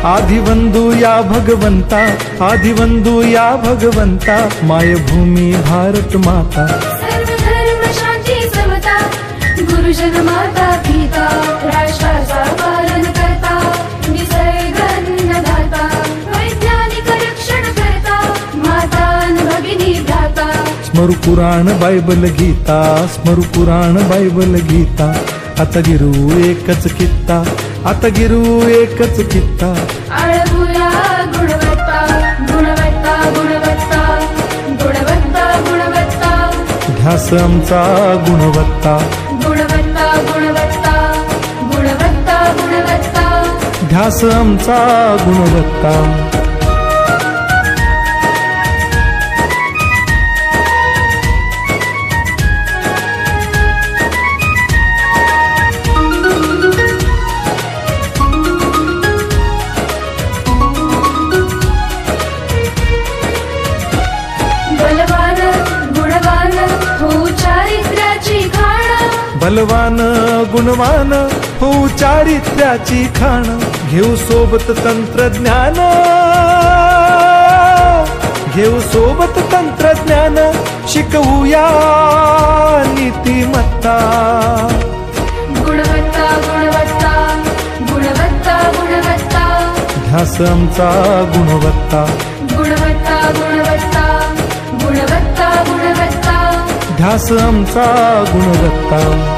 आदिवंदू या भगवंता, आदिवंदू या भगवंता, मायभूमी भारत माता। सर्व धर्म शांती समता, गुरुजन माता पिता, राष्ट्राचा पालन करता, निसर्ग अन्नदाता, वैज्ञानिक रक्षण करता, माता भगिनी भ्राता। स्मरू पुराण बायबल गीता, स्मरू पुराण बायबल गीता, आता गिरू एकच कित्ता, आता गिरू एकच कित्ता। आळवूया गुणवत्ता, गुणवत्ता, गुणवत्ता, गुणवत्ता, गुणवत्ता, ध्यास आमचा गुणवत्ता, गुणवत्ता, गुणवत्ता, गुणवत्ता, गुणवत्ता, ध्यास आमचा गुणवत्ता। बलवान गुणवान हो चारित्र्याची खाण, बलवान गुणवान हो चारित्र्याची खाण, घेऊ सोबत तंत्रज्ञान, घेऊ सोबत तंत्रज्ञान, शिकवूया नीतिमत्ता। गुणवत्ता, गुणवत्ता, गुणवत्ता, गुणवत्ता, ध्यास आमचा गुणवत्ता, गुणवत्ता, गुणवत्ता, गुणवत्ता, गुणवत्ता, ध्यास आमचा गुणवत्ता।